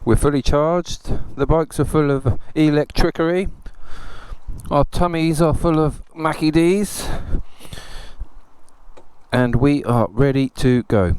We're fully charged. The bikes are full of electricity. Our tummies are full of Mackie D's. And we are ready to go.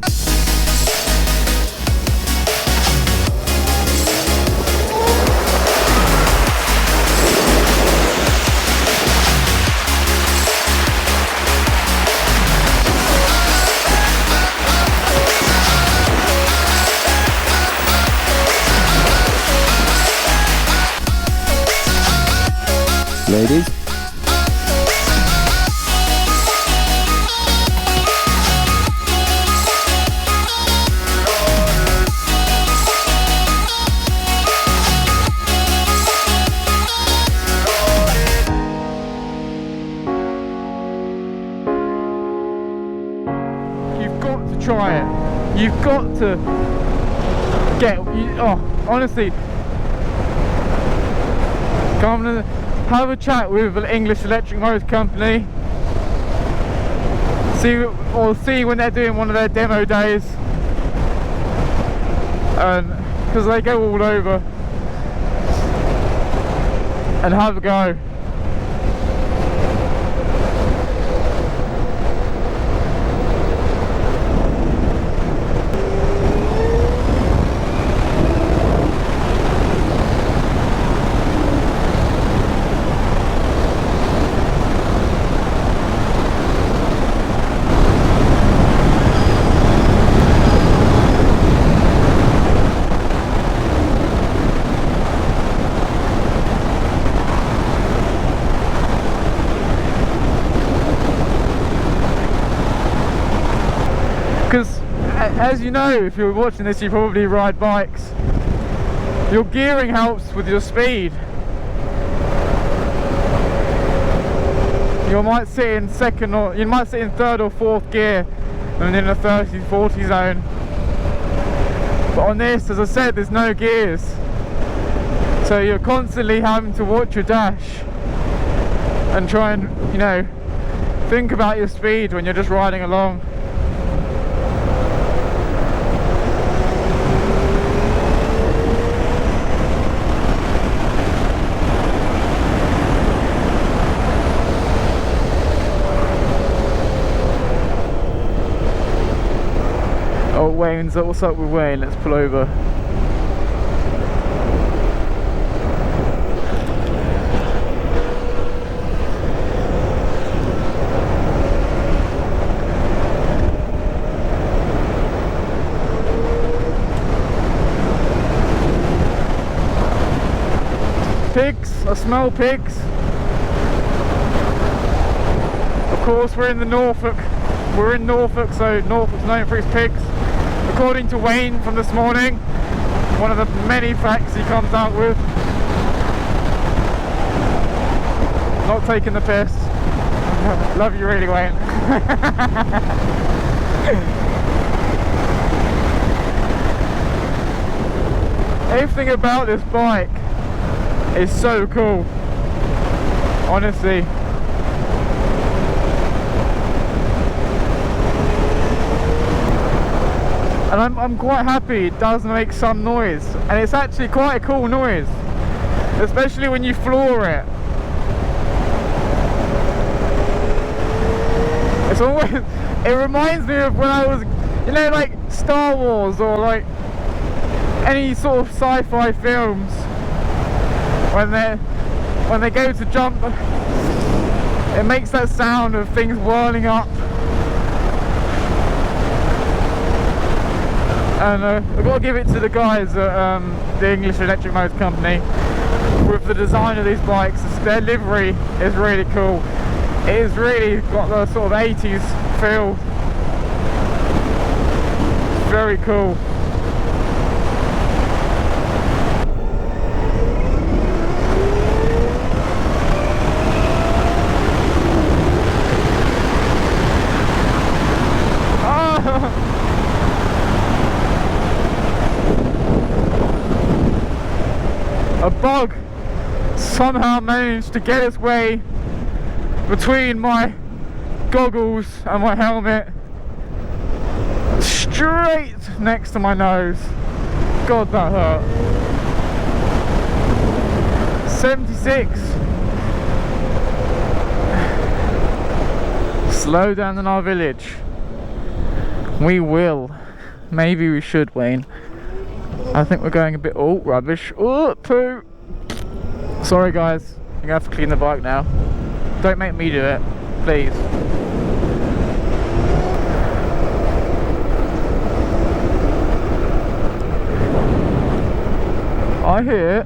Ladies, you've got to try it. You've got to honestly, come to have a chat with an English electric motor company. See when they're doing one of their demo days, and because they go all over, and have a go. Because, as you know, if you're watching this, you probably ride bikes. Your gearing helps with your speed. You might sit in third or fourth gear and in a 30-40 zone. But on this, as I said, there's no gears. So you're constantly having to watch your dash and try and, think about your speed when you're just riding along. Oh, Wayne's, what's up with Wayne? Let's pull over. Pigs, I smell pigs. Of course, we're in Norfolk, so Norfolk's known for its pigs. According to Wayne from this morning, one of the many facts he comes out with. Not taking the piss. Love you really, Wayne. Everything about this bike is so cool, honestly. And I'm quite happy it does make some noise, and it's actually quite a cool noise, especially when you floor it. It reminds me of when I was, like Star Wars or like any sort of sci-fi films, when they go to jump, it makes that sound of things whirling up. And I've got to give it to the guys at the English Electric Motor Company with the design of these bikes. Their livery is really cool. It has really got the sort of 80s feel. It's very cool. A bug somehow managed to get its way between my goggles and my helmet, straight next to my nose. God, that hurt. 76. Slow down in our village. We will. Maybe we should, Wayne. I think we're going a bit... Oh, rubbish. Oh, poo. Sorry, guys. You're gonna have to clean the bike now. Don't make me do it, please. I hear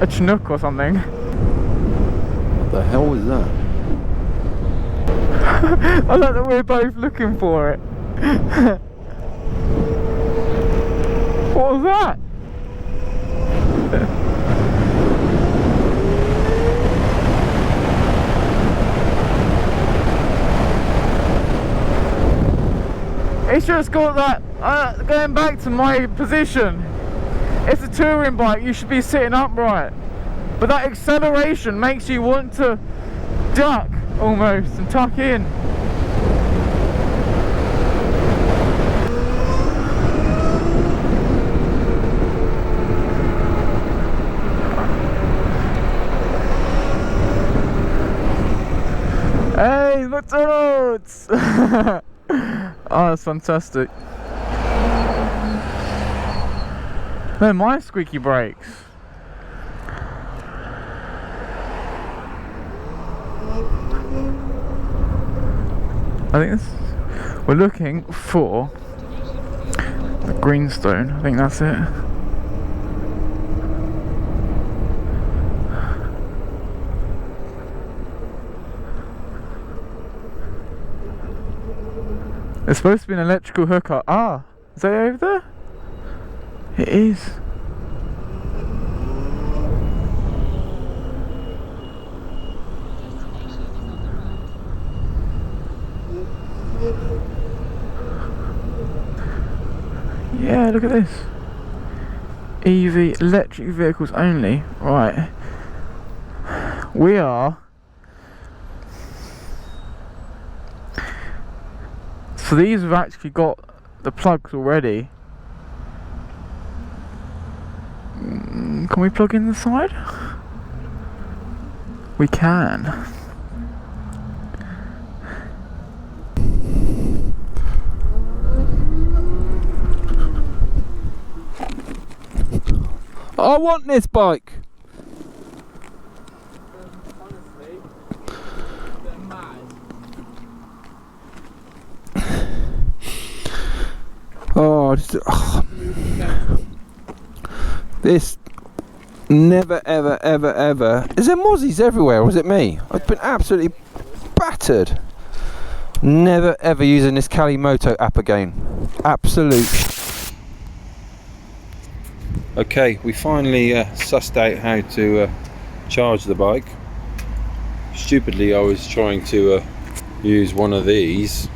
a chinook or something. What the hell was that? I like that we're both looking for it. What was that? It's just got that, going back to my position, it's a touring bike, you should be sitting upright. But that acceleration makes you want to duck almost and tuck in. Hey, McDonald's! Oh, that's fantastic. They're my squeaky brakes. I think this, we're looking for the greenstone. I think that's it. There's supposed to be an electrical hookup. Ah, is that over there? It is. Yeah, look at this. EV, electric vehicles only. Right. We are. So these have actually got the plugs already. Can we plug in the side? We can. I want this bike. Honestly, they're mad. This never ever ever ever. Is there mozzies everywhere or is it me? I've been absolutely battered. Never ever using this Kalimoto app again. Absolute. Okay, we finally sussed out how to charge the bike. Stupidly I was trying to use one of these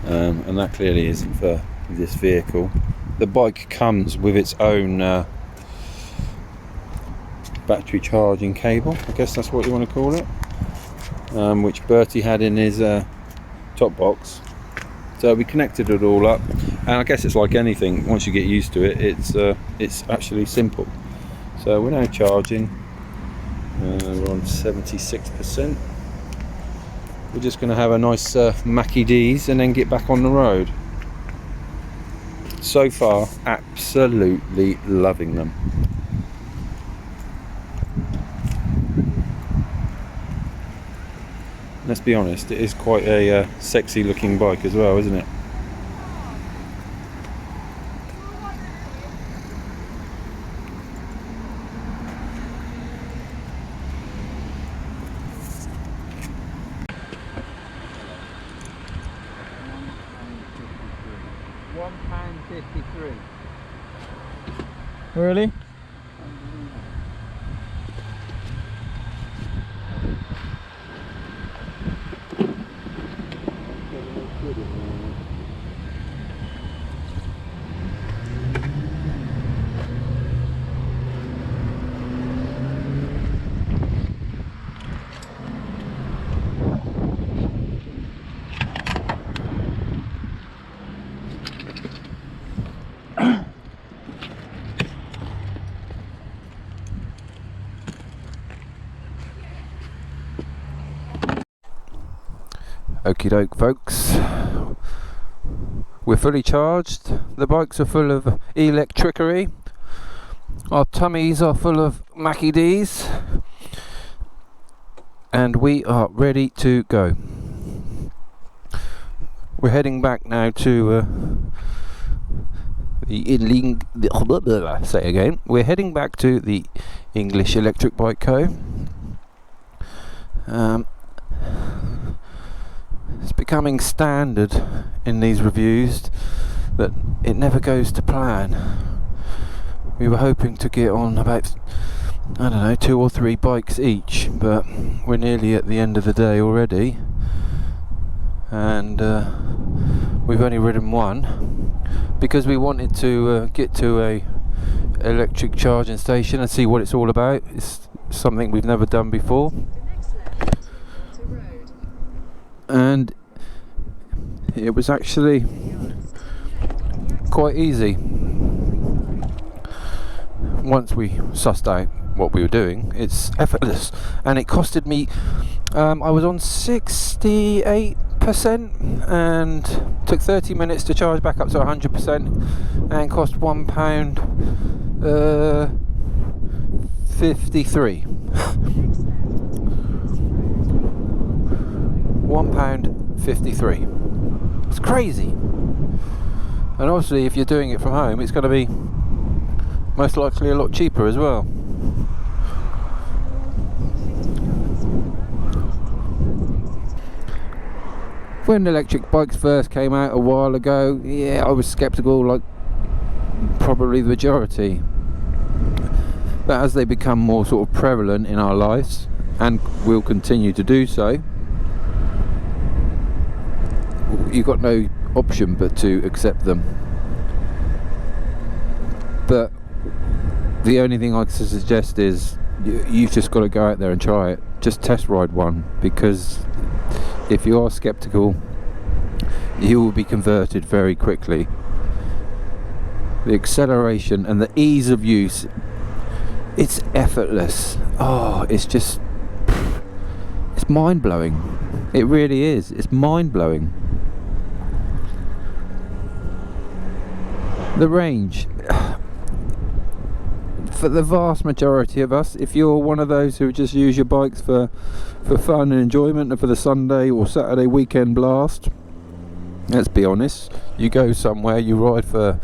and that clearly isn't for this vehicle. The bike comes with its own battery charging cable, I guess that's what you want to call it, which Bertie had in his top box. So we connected it all up, and I guess it's like anything, once you get used to it, it's actually simple. So we're now charging, we're on 76%. We're just going to have a nice Mackie D's and then get back on the road. So far, absolutely loving them. Let's be honest, it is quite a sexy looking bike as well, isn't it? £1.53. Really? Okie doke, folks. We're fully charged. The bikes are full of electricity. Our tummies are full of Mackie D's. And we are ready to go. We're heading back now to say it again. We're heading back to the English Electric Bike Co. It's becoming standard in these reviews that it never goes to plan. We were hoping to get on about, I don't know, 2 or 3 bikes each, but we're nearly at the end of the day already, and we've only ridden one because we wanted to get to a electric charging station and see what it's all about. It's something we've never done before, and it was actually quite easy once we sussed out what we were doing. It's effortless, and it costed me I was on 68% and took 30 minutes to charge back up to 100%, and cost £1.53. £1.53. It's crazy. And obviously if you're doing it from home, it's going to be most likely a lot cheaper as well. When electric bikes first came out a while ago, yeah, I was skeptical, like probably the majority. But as they become more sort of prevalent in our lives, and will continue to do so, you've got no option but to accept them. But the only thing I can suggest is you've just got to go out there and try it. Just test ride one, because if you are skeptical, you will be converted very quickly. The acceleration and the ease of use, it's effortless. Oh, it's just, it's mind-blowing. It really is. It's mind-blowing. The range, for the vast majority of us, if you're one of those who just use your bikes for fun and enjoyment and for the Sunday or Saturday weekend blast, let's be honest, you go somewhere, you ride for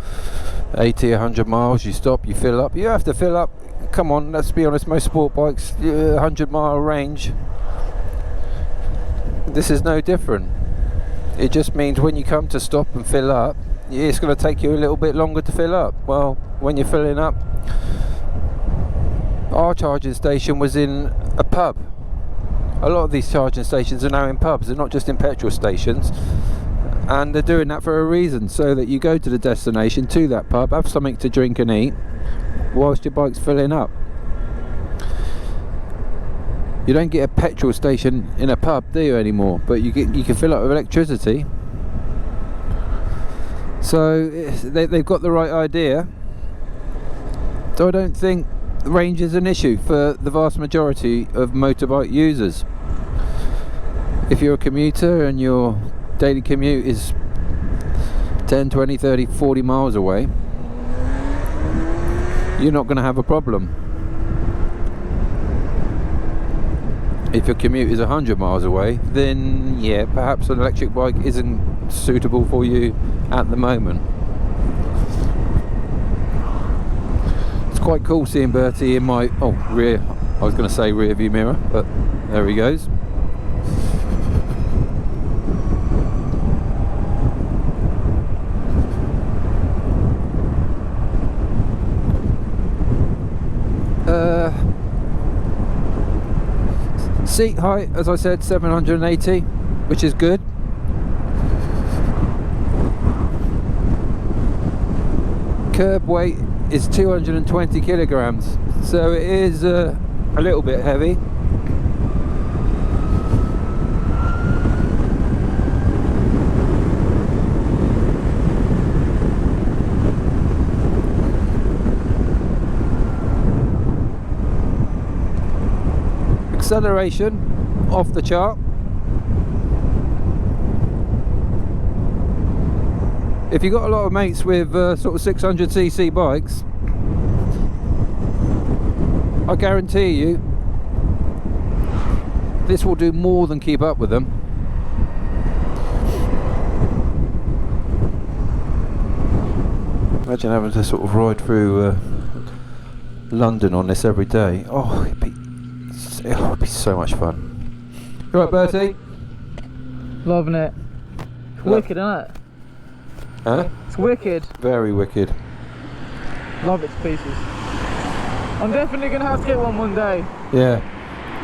80, 100 miles, you stop, you fill up. You have to fill up. Come on, let's be honest, most sport bikes, 100-mile range. This is no different. It just means when you come to stop and fill up, it's going to take you a little bit longer to fill up. Well, when you're filling up, our charging station was in a pub. A lot of these charging stations are now in pubs. They're not just in petrol stations, and they're doing that for a reason, so that you go to the destination, to that pub, have something to drink and eat whilst your bike's filling up. You don't get a petrol station in a pub, do you, anymore? But you can fill up with electricity. So they've got the right idea. So I don't think range is an issue for the vast majority of motorbike users. If you're a commuter and your daily commute is 10, 20, 30, 40 miles away, you're not going to have a problem. If your commute is 100 miles away, then yeah, perhaps an electric bike isn't suitable for you at the moment. It's quite cool seeing Bertie in my rear, I was going to say rear view mirror, but there he goes. Seat height, as I said, 780, which is good. Curb weight is 220 kilograms, so it is a little bit heavy. Acceleration off the chart. if you've got a lot of mates with sort of 600cc bikes, I guarantee you this will do more than keep up with them. Imagine having to sort of ride through London on this every day. Oh, it'd be so much fun. You right, Bertie? Loving it. It's wicked, isn't it? Huh? It's wicked. Very wicked. Love it to pieces. I'm definitely going to have to get one day. Yeah.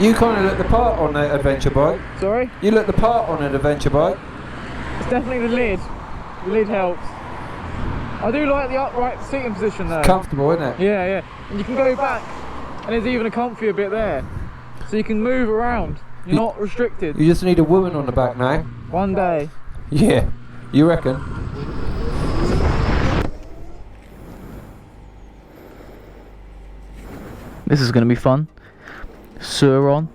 You kind of look the part on that adventure bike. Sorry? You look the part on an adventure bike. It's definitely the lid. The lid helps. I do like the upright seating position though. It's comfortable, isn't it? Yeah, yeah. And you can go back, and there's even a comfier bit there. So you can move around. You're not restricted. You just need a woman on the back now. One day. Yeah. You reckon? This is going to be fun. Sewer on.